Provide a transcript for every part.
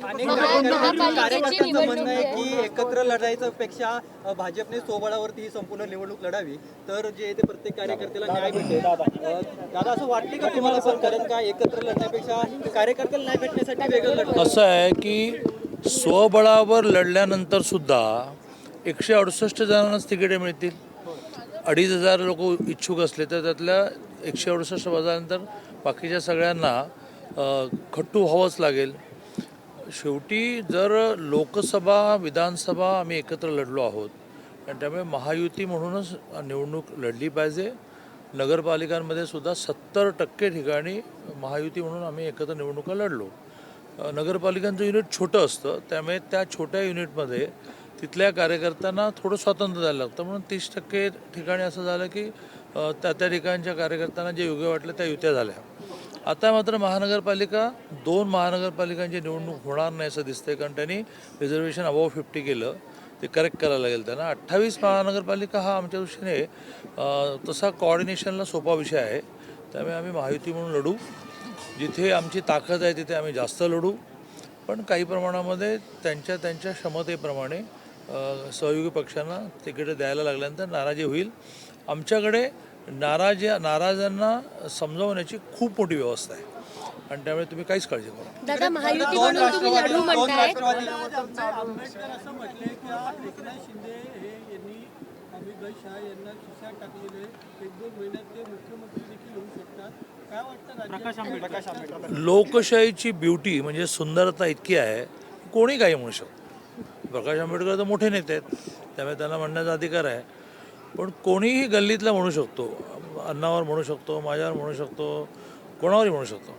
कार्यकर्त्यांचं म्हणणं आहे की एकत्र लढायचं पेक्षा भाजपने स्वबळावरती ही संपूर्ण निवडणूक लढावी तर जे ते प्रत्येक कार्यकर्त्याला न्याय भेटेल। दादा असं वाटते का तुम्हाला पण कारण का एकत्र लढण्यापेक्षा कार्यकर्त्याला न्याय भेटण्यासाठी वेगळं लढणं असं आहे की स्वबळावर लढल्यानंतर सुद्धा 168 जणांनाच तिकिटे मिळतील। 2,500 लोक इच्छुक असले तर त्यातल्या 168 वजानंतर बाकीच्या सगळ्यांना खट्टू व्हावंच लागेल। शेवटी जर लोकसभा विधानसभा आम्ही एकत्र लढलो आहोत आणि त्यामुळे महायुती म्हणूनच निवडणूक लढली पाहिजे। नगरपालिकांमध्ये सुद्धा 70% ठिकाणी महायुती म्हणून आम्ही एकत्र निवडणुका लढलो। नगरपालिकांचं युनिट छोटं असतं त्यामुळे त्या छोट्या युनिटमध्ये तिथल्या कार्यकर्त्यांना थोडं स्वातंत्र्य द्यायला लागतं म्हणून 30% ठिकाणी असं झालं की त्या ठिकाणच्या कार्यकर्त्यांना जे योग्य वाटलं त्या युत्या झाल्या। आता मात्र महानगरपालिका 2 महानगरपालिकांची निवडणूक होणार नाही असं दिसतंय कारण त्यांनी रिझर्वेशन अबोव 50 केलं ते करेक्ट करायला लागेल त्यांना। 28 महानगरपालिका हा आमच्या दृष्टीने तसा कोऑर्डिनेशनला सोपा विषय आहे त्यामुळे आम्ही महायुती म्हणून लढू। जिथे आमची ताकद आहे तिथे आम्ही जास्त लढू पण काही प्रमाणामध्ये त्यांच्या क्षमतेप्रमाणे सहयोगी पक्षांना तिकीट द्यायला लागल्यानंतर नाराजी होईल। आमच्याकडे नाराजांना समजावण्याची खूप मोठी व्यवस्था आहे आणि त्यामुळे तुम्ही काहीच काळजी करू नका। दादा महायुती म्हणून तुम्ही लढू म्हणताय आंबेडकर असं म्हटले की एकनाथ शिंदे हे यांनी अमित शहा यांना खिशात टाकलेले 1-2 महिन्यात ते मुख्यमंत्री देखील होऊ शकतात काय वाटतं? प्रकाश आंबेडकर लोकशाहीची ब्युटी म्हणजे सुंदरता इतकी आहे कोणी काही म्हणू शकतो। प्रकाश आंबेडकर तर मोठे नेते आहेत त्यामुळे त्यांना म्हणण्याचा अधिकार आहे पण कोणीही गल्लीतला म्हणू शकतो, अण्णावर म्हणू शकतो, माझ्यावर म्हणू शकतो, कोणावरही म्हणू शकतो।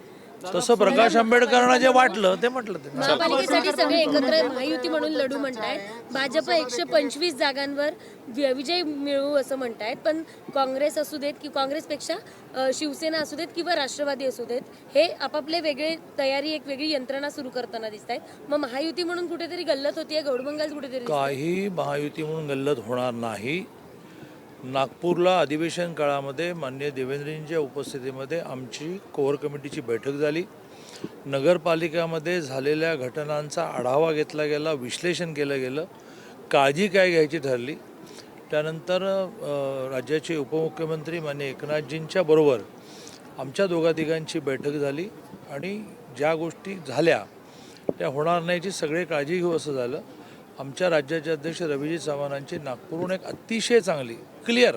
तसं प्रकाश आंबेडकरांना जे वाटलं ते म्हटलं ते। महापालिकेसाठी सगळे एकत्र महायुती म्हणून लढू म्हणतायत। भाजप 125 जागांवर विजय मिळवू असं म्हणतायत पण काँग्रेस असू देत की काँग्रेसपेक्षा शिवसेना असू देत किंवा राष्ट्रवादी असू देत हे आपापले वेगळे तयारी एक वेगळी यंत्रणा सुरू करताना दिसत आहेत। मग महायुती म्हणून कुठेतरी गल्लत होतीये, घोडबंगाल कुठेतरी काही महायुती म्हणून गल्लत होणार नाही। नागपूरला अधिवेशन काळामध्ये माननीय देवेंद्रजींच्या उपस्थितीमध्ये आमची कोर कमिटीची बैठक झाली। नगरपालिकामध्ये झालेल्या घटनांचा आढावा घेतला गेला, विश्लेषण केलं गेलं, काळजी काय घ्यायची ठरली। त्यानंतर राज्याचे उपमुख्यमंत्री माननीय एकनाथजींच्या बरोबर आमच्या दोघांतिघांची बैठक झाली आणि ज्या गोष्टी झाल्या त्या होणार नाहीची सगळे काळजी घेऊ असं झालं। आमच्या राज्याचे अध्यक्ष रवीजी चव्हाणांची नागपूरहून एक अतिशय चांगली क्लिअर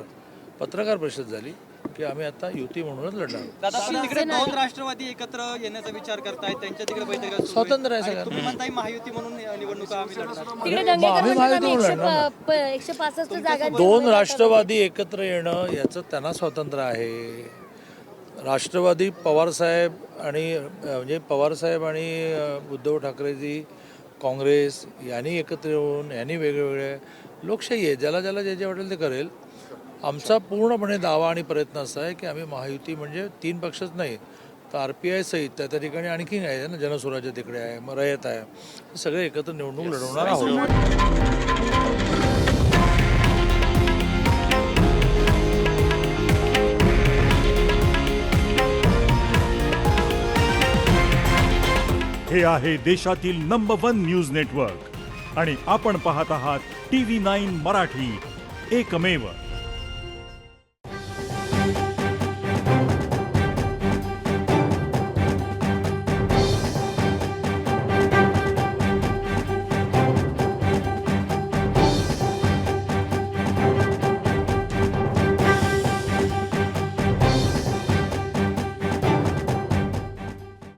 पत्रकार परिषद झाली की आम्ही आता युती म्हणूनच लढणार। दादा पण तिकडे 2 राष्ट्रवादी एकत्र येण्याचा विचार करतायत त्यांच्या तिकडे बैठका स्वातंत्र्य आहे सगळ्यांना। तुम्ही म्हणताय महायुती म्हणून निवडणुका आम्ही लढणार तिकडे दंगेकर 165 जागा 2 राष्ट्रवादी एकत्र येणं याचं त्यांना स्वातंत्र्य आहे। राष्ट्रवादी पवारसाहेब आणि उद्धव ठाकरेजी काँग्रेस यांनी एकत्र येऊन यांनी वेगवेगळे लोकशाही आहे ज्याला जे वाटेल ते करेल। आमचा पूर्णपणे दावा आणि प्रयत्न असा आहे की आम्ही महायुती म्हणजे 3 पक्षच नाही तर RPI सहित त्या ठिकाणी आणखी आहे ना, जनसुराज्य तिकडे आहे, मग रयत आहे, सगळे एकत्र निवडणूक लढवणार आहोत। हे आहे देशातील नंबर 1 न्यूज नेटवर्क आणि आपण पाहत आहात TV9 मराठी, एकमेव।